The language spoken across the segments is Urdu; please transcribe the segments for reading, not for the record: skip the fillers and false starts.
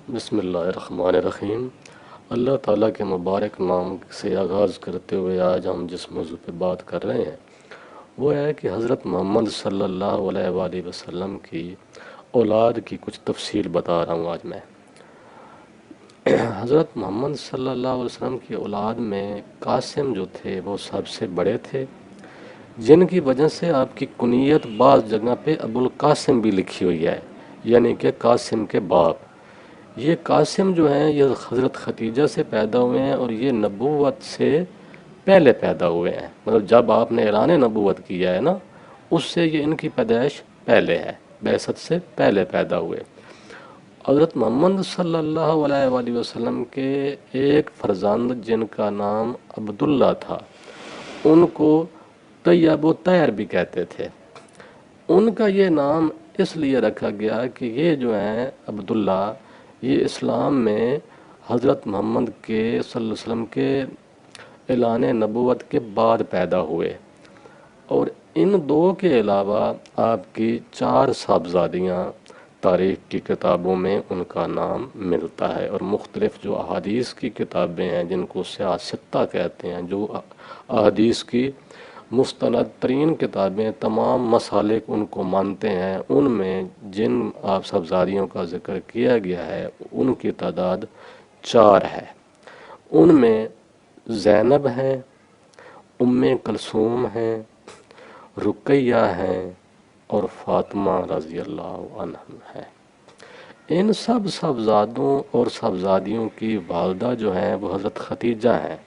بسم اللہ الرحمن الرحیم۔ اللہ تعالیٰ کے مبارک نام سے آغاز کرتے ہوئے آج ہم جس موضوع پہ بات کر رہے ہیں وہ ہے کہ حضرت محمد صلی اللہ علیہ وآلہ وسلم کی اولاد کی کچھ تفصیل بتا رہا ہوں آج میں۔ حضرت محمد صلی اللہ علیہ وسلم کی اولاد میں قاسم جو تھے وہ سب سے بڑے تھے، جن کی وجہ سے آپ کی کنیت بعض جگہ پہ ابو القاسم بھی لکھی ہوئی ہے، یعنی کہ قاسم کے باپ۔ یہ قاسم جو ہیں یہ حضرت ختیجہ سے پیدا ہوئے ہیں اور یہ نبوت سے پہلے پیدا ہوئے ہیں، مطلب جب آپ نے اعلان نبوت کیا ہے نا، اس سے یہ ان کی پیدائش پہلے ہے، بعثت سے پہلے پیدا ہوئے۔ حضرت محمد صلی اللہ علیہ وآلہ وسلم کے ایک فرزند جن کا نام عبداللہ تھا، ان کو طیب و طاہر بھی کہتے تھے۔ ان کا یہ نام اس لیے رکھا گیا کہ یہ جو ہیں عبداللہ، یہ اسلام میں حضرت محمد کے صلی اللہ علیہ وسلم کے اعلان نبوت کے بعد پیدا ہوئے، اور ان دو کے علاوہ آپ کی 4 صاحبزادیاں تاریخ کی کتابوں میں ان کا نام ملتا ہے، اور مختلف جو احادیث کی کتابیں ہیں جن کو سیاہ ستہ کہتے ہیں، جو احادیث کی مستند ترین کتابیں تمام مسالک ان کو مانتے ہیں، ان میں جن آپ صاحبزادیوں کا ذکر کیا گیا ہے ان کی تعداد 4 ہے۔ ان میں زینب ہیں، ام کلثوم ہیں، رقیہ ہیں اور فاطمہ رضی اللہ عنہ ہیں۔ ان سب صاحبزادوں اور صاحبزادیوں کی والدہ جو ہیں وہ حضرت ختیجہ ہیں،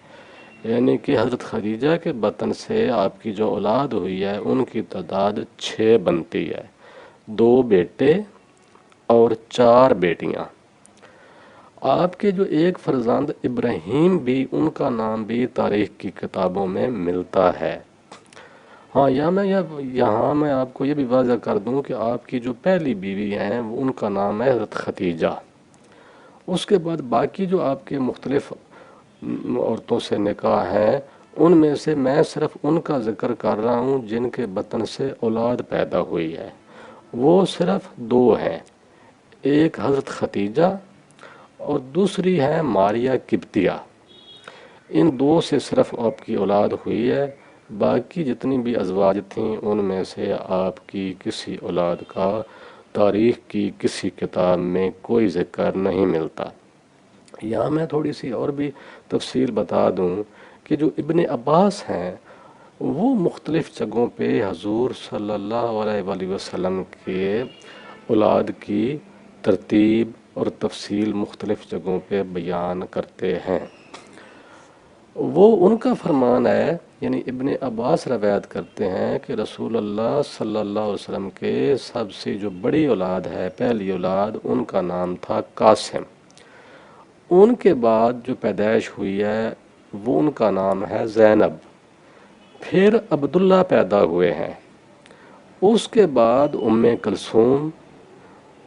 یعنی کہ حضرت خدیجہ کے بطن سے آپ کی جو اولاد ہوئی ہے ان کی تعداد 6 بنتی ہے، 2 بیٹے اور 4 بیٹیاں۔ آپ کے جو ایک فرزند ابراہیم بھی، ان کا نام بھی تاریخ کی کتابوں میں ملتا ہے۔ ہاں، یہاں میں آپ کو یہ بھی واضح کر دوں کہ آپ کی جو پہلی بیوی ہیں ان کا نام ہے حضرت ختیجہ۔ اس کے بعد باقی جو آپ کے مختلف عورتوں سے نکاح ہے، ان میں سے میں صرف ان کا ذکر کر رہا ہوں جن کے بطن سے اولاد پیدا ہوئی ہے، وہ صرف 2 ہیں، ایک حضرت ختیجہ اور دوسری ہے ماریہ قبطیہ۔ ان 2 سے صرف آپ کی اولاد ہوئی ہے، باقی جتنی بھی ازواج تھیں ان میں سے آپ کی کسی اولاد کا تاریخ کی کسی کتاب میں کوئی ذکر نہیں ملتا۔ یہاں میں تھوڑی سی اور بھی تفصیل بتا دوں کہ جو ابن عباس ہیں وہ مختلف جگہوں پہ حضور صلی اللہ علیہ وآلہ وسلم کے اولاد کی ترتیب اور تفصیل مختلف جگہوں پہ بیان کرتے ہیں۔ وہ ان کا فرمان ہے، یعنی ابن عباس روایت کرتے ہیں کہ رسول اللہ صلی اللہ علیہ وسلم کے سب سے جو بڑی اولاد ہے، پہلی اولاد، ان کا نام تھا قاسم۔ ان کے بعد جو پیدائش ہوئی ہے وہ ان کا نام ہے زینب، پھر عبداللہ پیدا ہوئے ہیں، اس کے بعد ام کلثوم،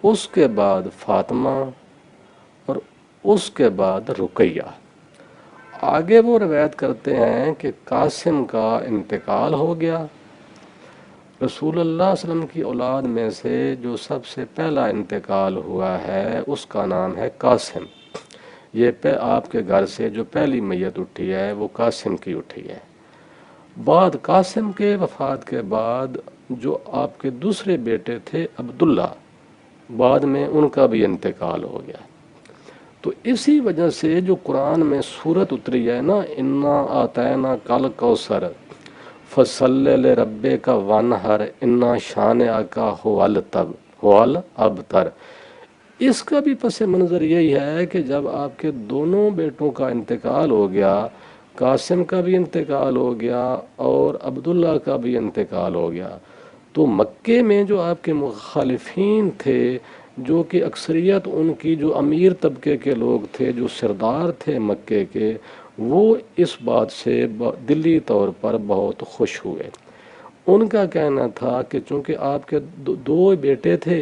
اس کے بعد فاطمہ اور اس کے بعد رقیہ۔ آگے وہ روایت کرتے ہیں کہ قاسم کا انتقال ہو گیا۔ رسول اللہ صلی اللہ علیہ وسلم کی اولاد میں سے جو سب سے پہلا انتقال ہوا ہے اس کا نام ہے قاسم۔ یہ آپ کے گھر سے جو پہلی میت اٹھی ہے وہ قاسم کی اٹھی ہے۔ بعد قاسم کے وفات کے بعد جو آپ کے دوسرے بیٹے تھے عبداللہ، بعد میں ان کا بھی انتقال ہو گیا۔ تو اسی وجہ سے جو قرآن میں سورت اتری ہے نا، انا آتینا کل کوثر فصلی لربک وانحر انا شانئک هو الابتر، اس کا بھی پس منظر یہی ہے کہ جب آپ کے دونوں بیٹوں کا انتقال ہو گیا، قاسم کا بھی انتقال ہو گیا اور عبداللہ کا بھی انتقال ہو گیا، تو مکے میں جو آپ کے مخالفین تھے، جو کہ اکثریت ان کی جو امیر طبقے کے لوگ تھے، جو سردار تھے مکے کے، وہ اس بات سے دلی طور پر بہت خوش ہوئے۔ ان کا کہنا تھا کہ چونکہ آپ کے 2 بیٹے تھے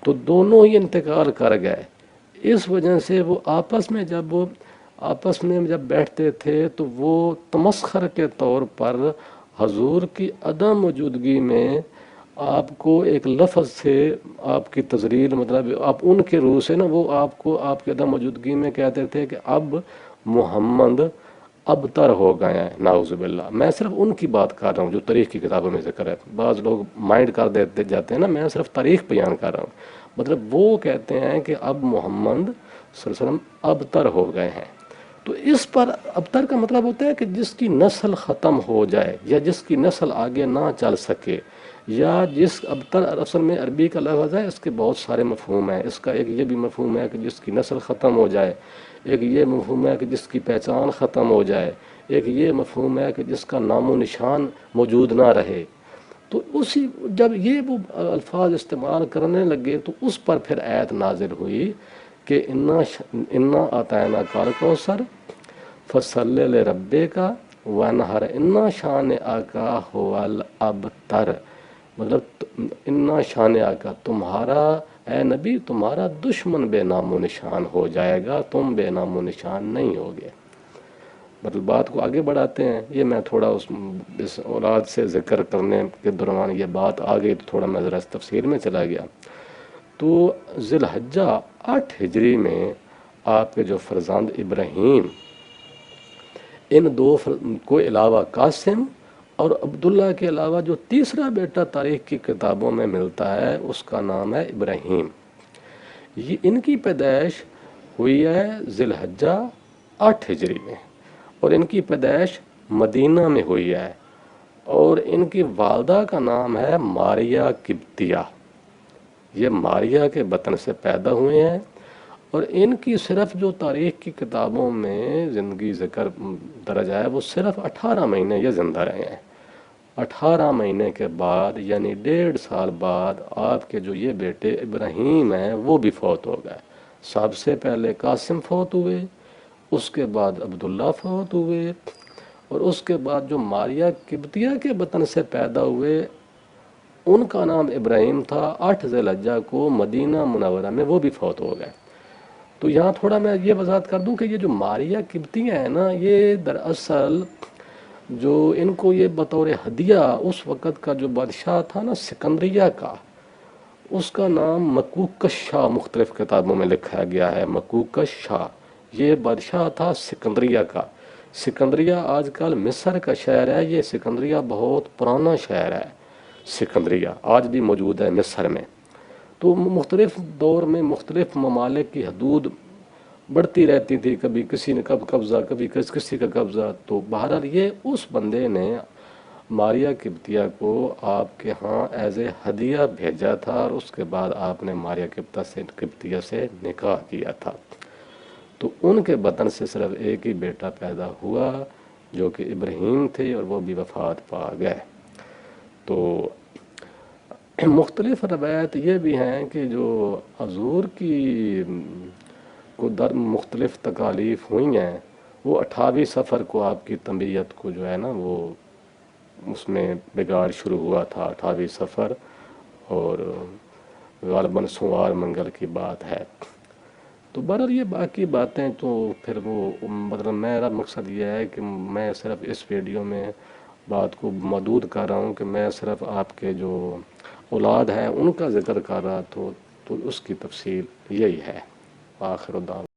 تو دونوں ہی انتقال کر گئے، اس وجہ سے وہ آپس میں جب بیٹھتے تھے تو وہ تمسخر کے طور پر حضور کی عدم موجودگی میں آپ کو ایک لفظ سے آپ کی تزلیل، مطلب آپ ان کے روح سے نا، وہ آپ کو آپ کے عدم موجودگی میں کہتے تھے کہ اب محمد ابتر ہو گئے ہیں، نعوذ باللہ۔ میں صرف ان کی بات کر رہا ہوں جو تاریخ کی کتابوں میں ذکر ہے، بعض لوگ مائنڈ کر دیتے جاتے ہیں نا، میں صرف تاریخ بیان کر رہا ہوں۔ مطلب وہ کہتے ہیں کہ اب محمد صلی اللہ علیہ وسلم ابتر ہو گئے ہیں۔ تو اس پر ابتر کا مطلب ہوتا ہے کہ جس کی نسل ختم ہو جائے، یا جس کی نسل آگے نہ چل سکے، یا جس ابتر اصل میں عربی کا لفظ ہے، اس کے بہت سارے مفہوم ہیں۔ اس کا ایک یہ بھی مفہوم ہے کہ جس کی نسل ختم ہو جائے، ایک یہ مفہوم ہے کہ جس کی پہچان ختم ہو جائے، ایک یہ مفہوم ہے کہ جس کا نام و نشان موجود نہ رہے۔ تو اسی جب یہ وہ الفاظ استعمال کرنے لگے تو اس پر پھر آیت نازل ہوئی کہ انا اعطینا کال کوثر فصلی لربک وانحر، انا شان آقا هو الابتر، مطلب انا شان آقا، تمہارا اے نبی تمہارا دشمن بے نام و نشان ہو جائے گا، تم بے نام و نشان نہیں ہوگے۔ مطلب بات کو آگے بڑھاتے ہیں، یہ میں تھوڑا اس اولاد سے ذکر کرنے کے دوران یہ بات آ گئی تو تھوڑا میں ذرا اس تفسیر میں چلا گیا۔ تو ذی الحجہ 8 ہجری میں آپ کے جو فرزند ابراہیم، ان دو کو علاوہ قاسم اور عبداللہ کے علاوہ جو تیسرا بیٹا تاریخ کی کتابوں میں ملتا ہے اس کا نام ہے ابراہیم۔ یہ ان کی پیدائش ہوئی ہے ذی الحجہ 8 ہجری میں، اور ان کی پیدائش مدینہ میں ہوئی ہے، اور ان کی والدہ کا نام ہے ماریہ قبطیہ۔ یہ ماریہ کے بطن سے پیدا ہوئے ہیں، اور ان کی صرف جو تاریخ کی کتابوں میں زندگی ذکر درج ہے وہ صرف 18 مہینے یہ زندہ رہے ہیں۔ 18 مہینے کے بعد یعنی 1.5 سال بعد آپ کے جو یہ بیٹے ابراہیم ہیں وہ بھی فوت ہو گئے۔ سب سے پہلے قاسم فوت ہوئے، اس کے بعد عبداللہ فوت ہوئے، اور اس کے بعد جو ماریہ قبطیہ کے بطن سے پیدا ہوئے ان کا نام ابراہیم تھا، 8 ذی الحجہ کو مدینہ منورہ میں وہ بھی فوت ہو گئے۔ تو یہاں تھوڑا میں یہ وضاحت کر دوں کہ یہ جو ماریہ قبطیہ ہیں نا، یہ دراصل جو ان کو یہ بطور ہدیہ اس وقت کا جو بادشاہ تھا نا سکندریہ کا، اس کا نام مکوکش شاہ مختلف کتابوں میں لکھا گیا ہے۔ مکوکش شاہ یہ بادشاہ تھا سکندریہ کا۔ سکندریہ آج کل مصر کا شہر ہے، یہ سکندریہ بہت پرانا شہر ہے۔ سکندریہ آج بھی موجود ہے مصر میں۔ تو مختلف دور میں مختلف ممالک کی حدود بڑھتی رہتی تھی، کبھی کسی نے کب قبضہ، کبھی کسی کا قبضہ۔ تو بہرحال یہ اس بندے نے ماریہ قبطیہ کو آپ کے ہاں ایز اے ہدیہ بھیجا تھا، اور اس کے بعد آپ نے ماریہ قبطیہ سے نکاح کیا تھا۔ تو ان کے بطن سے صرف ایک ہی بیٹا پیدا ہوا جو کہ ابراہیم تھے، اور وہ بھی وفات پا گئے۔ تو مختلف روایت یہ بھی ہیں کہ جو حضور کی کو در مختلف تکالیف ہوئی ہیں، وہ 28 صفر کو آپ کی طبیعت کو جو ہے نا وہ اس میں بگاڑ شروع ہوا تھا، 28 صفر، اور غالباً سوار منگل کی بات ہے۔ تو بہرحال یہ باقی باتیں تو پھر وہ مطلب میرا مقصد یہ ہے کہ میں صرف اس ویڈیو میں بات کو محدود کر رہا ہوں کہ میں صرف آپ کے جو اولاد ہیں ان کا ذکر کر رہا تو اس کی تفصیل یہی ہے۔ آخر دعوانا